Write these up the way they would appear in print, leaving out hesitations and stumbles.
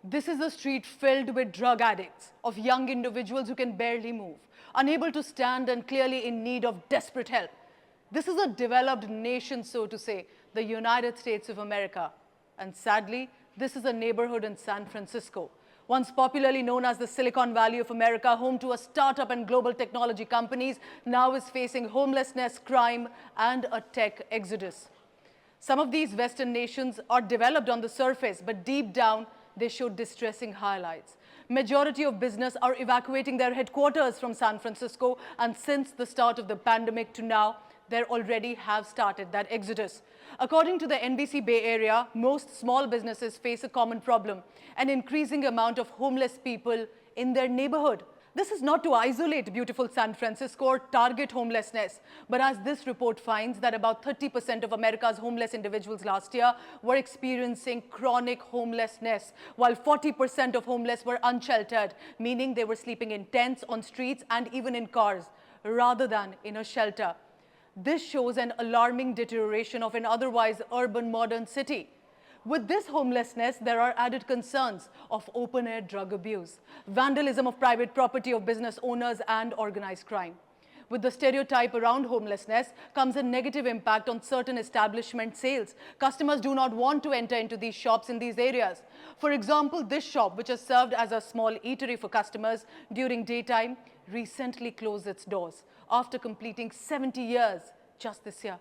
This is a street filled with drug addicts, of young individuals who can barely move, unable to stand and clearly in need of desperate help. This is a developed nation, so to say, the United States of America. And sadly, this is a neighborhood in San Francisco, once popularly known as the Silicon Valley of America, home to a startup and global technology companies, now is facing homelessness, crime, and a tech exodus. Some of these Western nations are developed on the surface, but deep down, they show distressing highlights. Majority of business are evacuating their headquarters from San Francisco, and since the start of the pandemic to now, they already have started that exodus. According to the NBC Bay Area, most small businesses face a common problem, an increasing amount of homeless people in their neighborhood. This is not to isolate beautiful San Francisco or target homelessness, but as this report finds that about 30% of America's homeless individuals last year were experiencing chronic homelessness, while 40% of homeless were unsheltered, meaning they were sleeping in tents, on streets, and even in cars, rather than in a shelter. This shows an alarming deterioration of an otherwise urban modern city. With this homelessness, there are added concerns of open-air drug abuse, vandalism of private property of business owners, and organized crime. With the stereotype around homelessness comes a negative impact on certain establishment sales. Customers do not want to enter into these shops in these areas. For example, this shop, which has served as a small eatery for customers during daytime, recently closed its doors after completing 70 years just this year.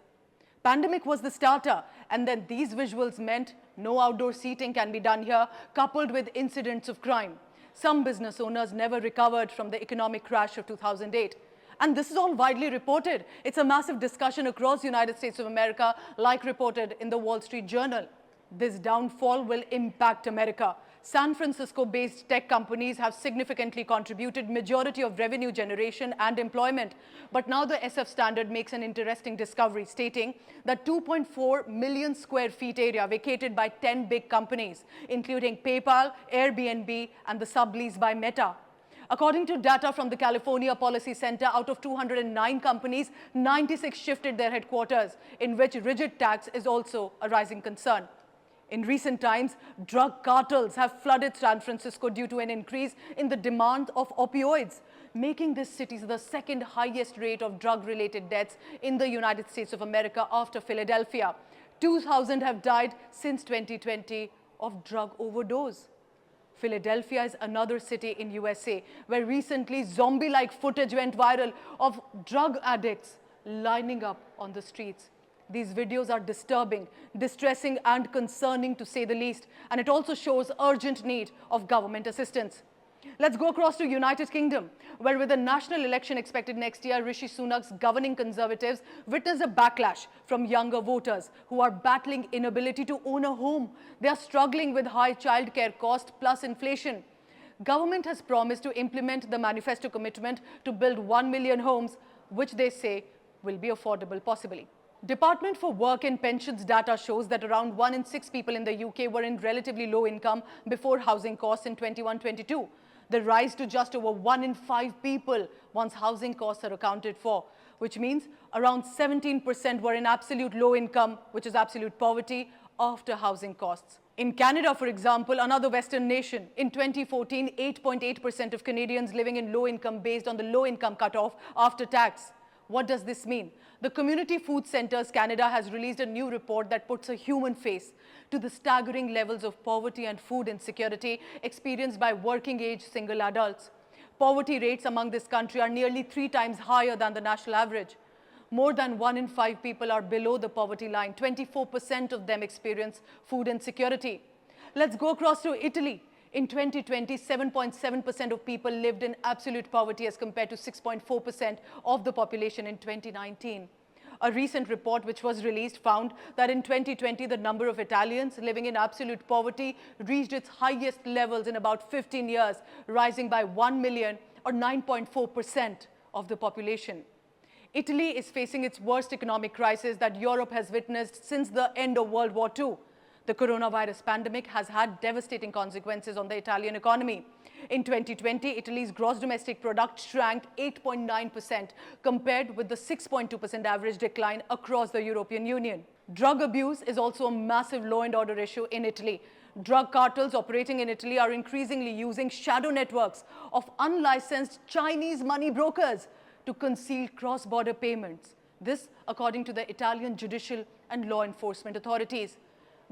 Pandemic was the starter, and then these visuals meant no outdoor seating can be done here, coupled with incidents of crime. Some business owners never recovered from the economic crash of 2008. And this is all widely reported. It's a massive discussion across the United States of America, like reported in the Wall Street Journal. This downfall will impact America. San Francisco-based tech companies have significantly contributed majority of revenue generation and employment. But now the SF Standard makes an interesting discovery, stating that 2.4 million square feet area vacated by 10 big companies, including PayPal, Airbnb, and the sublease by Meta. According to data from the California Policy Center, out of 209 companies, 96 shifted their headquarters, in which rigid tax is also a rising concern. In recent times, drug cartels have flooded San Francisco due to an increase in the demand of opioids, making this city the second highest rate of drug-related deaths in the United States of America after Philadelphia. 2,000 have died since 2020 of drug overdose. Philadelphia is another city in USA where recently zombie-like footage went viral of drug addicts lining up on the streets. These videos are disturbing, distressing, and concerning, to say the least, and it also shows urgent need of government assistance. Let's go across to United Kingdom, where with the national election expected next year, Rishi Sunak's governing Conservatives witness a backlash from younger voters who are battling inability to own a home. They are struggling with high childcare cost plus inflation. Government has promised to implement the manifesto commitment to build 1 million homes, which they say will be affordable possibly. Department for Work and Pensions data shows that around 1 in 6 people in the UK were in relatively low income before housing costs in 21-22. The rise to just over 1 in 5 people once housing costs are accounted for, which means around 17% were in absolute low income, which is absolute poverty, after housing costs. In Canada, for example, another Western nation, in 2014, 8.8% of Canadians living in low income based on the low income cutoff after tax. What does this mean? The Community Food Centres Canada has released a new report that puts a human face to the staggering levels of poverty and food insecurity experienced by working-age single adults. Poverty rates among this country are nearly 3 times higher than the national average. More than 1 in 5 people are below the poverty line. 24% of them experience food insecurity. Let's go across to Italy. In 2020, 7.7% of people lived in absolute poverty as compared to 6.4% of the population in 2019. A recent report which was released found that in 2020, the number of Italians living in absolute poverty reached its highest levels in about 15 years, rising by 1 million or 9.4% of the population. Italy is facing its worst economic crisis that Europe has witnessed since the end of World War II. The coronavirus pandemic has had devastating consequences on the Italian economy. In 2020, Italy's gross domestic product shrank 8.9% compared with the 6.2% average decline across the European Union. Drug abuse is also a massive law and order issue in Italy. Drug cartels operating in Italy are increasingly using shadow networks of unlicensed Chinese money brokers to conceal cross-border payments. This, according to the Italian judicial and law enforcement authorities.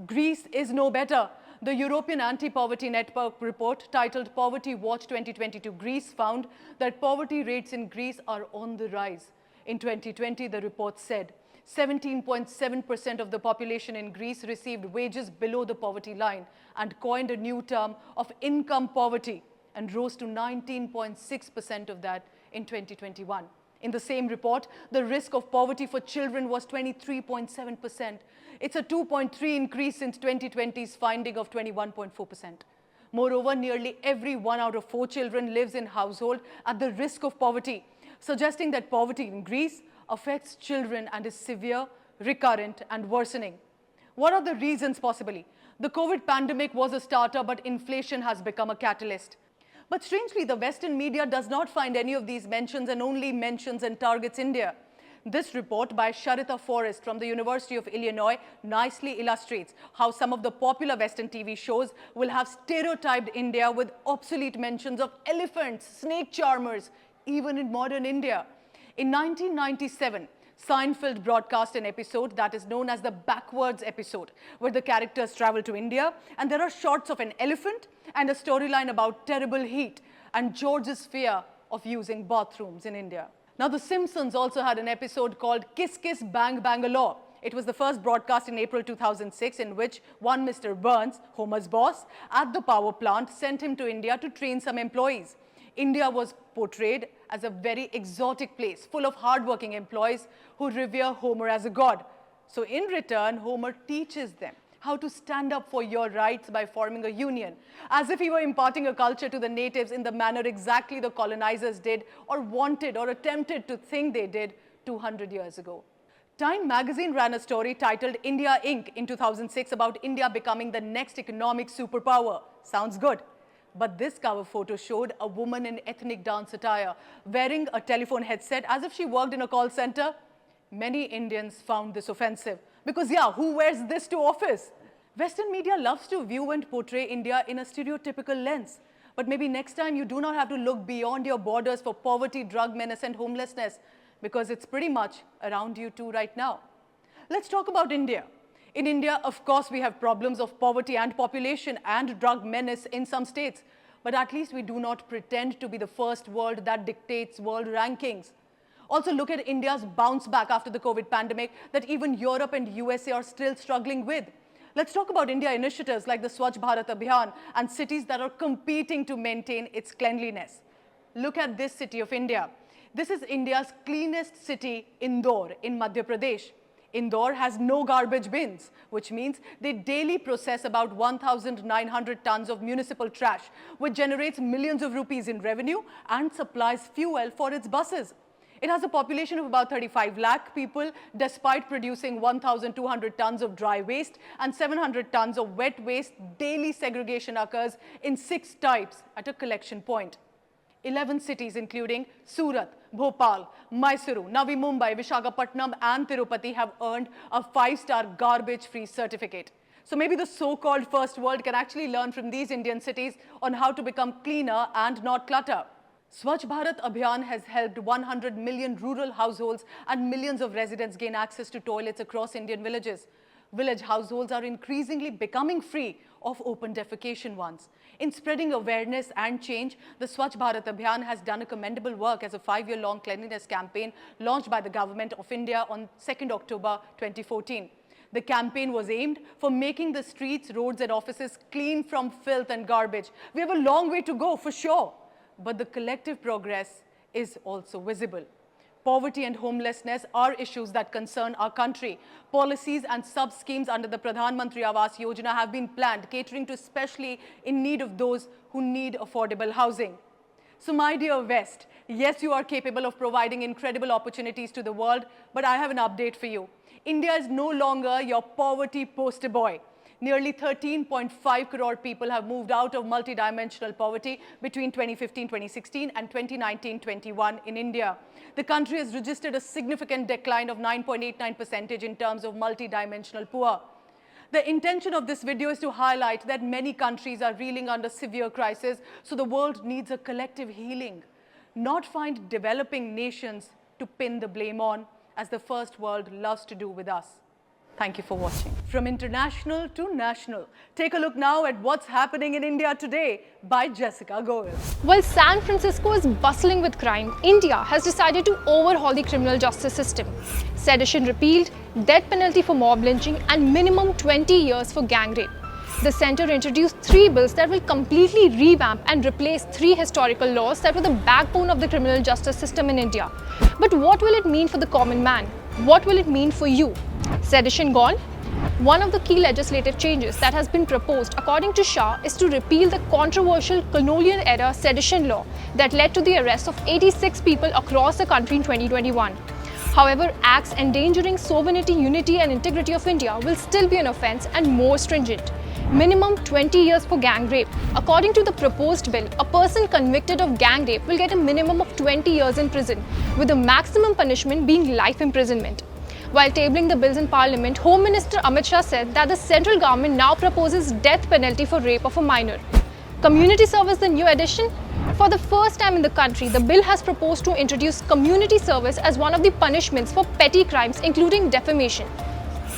Greece is no better. The European Anti-Poverty Network report titled Poverty Watch 2022 Greece found that poverty rates in Greece are on the rise. In 2020, the report said 17.7% of the population in Greece received wages below the poverty line and coined a new term of income poverty and rose to 19.6% of that in 2021. In the same report, the risk of poverty for children was 23.7%. It's a 2.3 increase since 2020's finding of 21.4%. Moreover, nearly every 1 out of 4 children lives in household at the risk of poverty, suggesting that poverty in Greece affects children and is severe, recurrent, and worsening. What are the reasons possibly? The COVID pandemic was a starter, but inflation has become a catalyst. But strangely, the Western media does not find any of these mentions and only mentions and targets India. This report by Sharita Forrest from the University of Illinois nicely illustrates how some of the popular Western TV shows will have stereotyped India with obsolete mentions of elephants, snake charmers, even in modern India. In 1997, Seinfeld broadcast an episode that is known as the Backwards episode, where the characters travel to India and there are shots of an elephant and a storyline about terrible heat and George's fear of using bathrooms in India. Now, The Simpsons also had an episode called Kiss Kiss Bang Bangalore. It was the first broadcast in April 2006 in which one Mr. Burns, Homer's boss, at the power plant sent him to India to train some employees. India was portrayed as a very exotic place, full of hardworking employees who revere Homer as a god. So in return, Homer teaches them how to stand up for your rights by forming a union, as if he were imparting a culture to the natives in the manner exactly the colonizers did or wanted or attempted to think they did 200 years ago. Time magazine ran a story titled India Inc. in 2006 about India becoming the next economic superpower. Sounds good. But this cover photo showed a woman in ethnic dance attire wearing a telephone headset as if she worked in a call center. Many Indians found this offensive because, yeah, who wears this to office? Western media loves to view and portray India in a stereotypical lens. But maybe next time you do not have to look beyond your borders for poverty, drug menace, and homelessness, because it's pretty much around you too right now. Let's talk about India. In India, of course, we have problems of poverty and population and drug menace in some states. But at least we do not pretend to be the first world that dictates world rankings. Also, look at India's bounce back after the COVID pandemic that even Europe and USA are still struggling with. Let's talk about India initiatives like the Swachh Bharat Abhiyan and cities that are competing to maintain its cleanliness. Look at this city of India. This is India's cleanest city, Indore, in Madhya Pradesh. Indore has no garbage bins, which means they daily process about 1,900 tons of municipal trash, which generates millions of rupees in revenue and supplies fuel for its buses. It has a population of about 35 lakh people, despite producing 1,200 tons of dry waste and 700 tons of wet waste. Daily segregation occurs in 6 types at a collection point. 11 cities, including Surat, Bhopal, Mysuru, Navi Mumbai, Visakhapatnam, and Tirupati, have earned a 5-star garbage-free certificate. So maybe the so-called first world can actually learn from these Indian cities on how to become cleaner and not clutter. Swachh Bharat Abhiyan has helped 100 million rural households and millions of residents gain access to toilets across Indian villages. Village households are increasingly becoming free of open defecation ones. In spreading awareness and change, the Swachh Bharat Abhiyan has done a commendable work as a 5-year-long cleanliness campaign launched by the Government of India on 2nd October 2014. The campaign was aimed for making the streets, roads, and offices clean from filth and garbage. We have a long way to go, for sure, but the collective progress is also visible. Poverty and homelessness are issues that concern our country. Policies and sub-schemes under the Pradhan Mantri Awas Yojana have been planned, catering to especially in need of those who need affordable housing. So my dear West, yes, you are capable of providing incredible opportunities to the world, but I have an update for you. India is no longer your poverty poster boy. Nearly 13.5 crore people have moved out of multidimensional poverty between 2015-2016 and 2019-21 in India. The country has registered a significant decline of 9.89% in terms of multidimensional poor. The intention of this video is to highlight that many countries are reeling under severe crisis, so the world needs a collective healing, not find developing nations to pin the blame on, as the first world loves to do with us. Thank you for watching. From international to national, take a look now at what's happening in India today by Jessica Goel. While San Francisco is bustling with crime, India has decided to overhaul the criminal justice system. Sedition repealed, death penalty for mob lynching, and minimum 20 years for gang rape. The centre introduced 3 bills that will completely revamp and replace 3 historical laws that were the backbone of the criminal justice system in India. But what will it mean for the common man? What will it mean for you? Sedition gone? One of the key legislative changes that has been proposed, according to Shah, is to repeal the controversial colonial-era sedition law that led to the arrest of 86 people across the country in 2021. However, acts endangering sovereignty, unity and integrity of India will still be an offence and more stringent. Minimum 20 years for gang rape. According to the proposed bill, a person convicted of gang rape will get a minimum of 20 years in prison, with the maximum punishment being life imprisonment. While tabling the bills in Parliament, Home Minister Amit Shah said that the central government now proposes death penalty for rape of a minor. Community service, the new addition? For the first time in the country, the bill has proposed to introduce community service as one of the punishments for petty crimes, including defamation.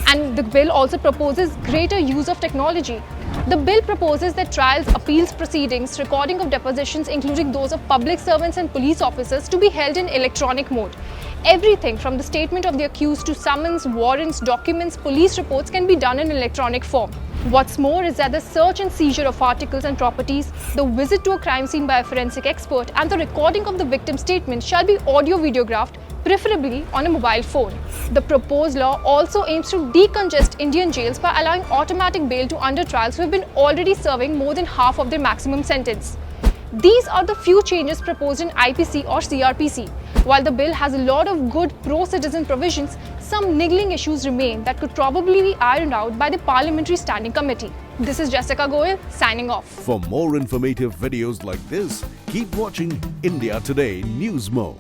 And the bill also proposes greater use of technology. The bill proposes that trials, appeals proceedings, recording of depositions, including those of public servants and police officers, to be held in electronic mode. Everything from the statement of the accused to summons, warrants, documents, police reports can be done in electronic form. What's more is that the search and seizure of articles and properties, the visit to a crime scene by a forensic expert, and the recording of the victim's statement shall be audio-videographed, preferably on a mobile phone. The proposed law also aims to decongest Indian jails by allowing automatic bail to under-trials who have been already serving more than half of their maximum sentence. These are the few changes proposed in IPC or CrPC. While the bill has a lot of good pro-citizen provisions, some niggling issues remain that could probably be ironed out by the Parliamentary Standing Committee. This is Jessica Goel, signing off. For more informative videos like this, keep watching India Today News Mo.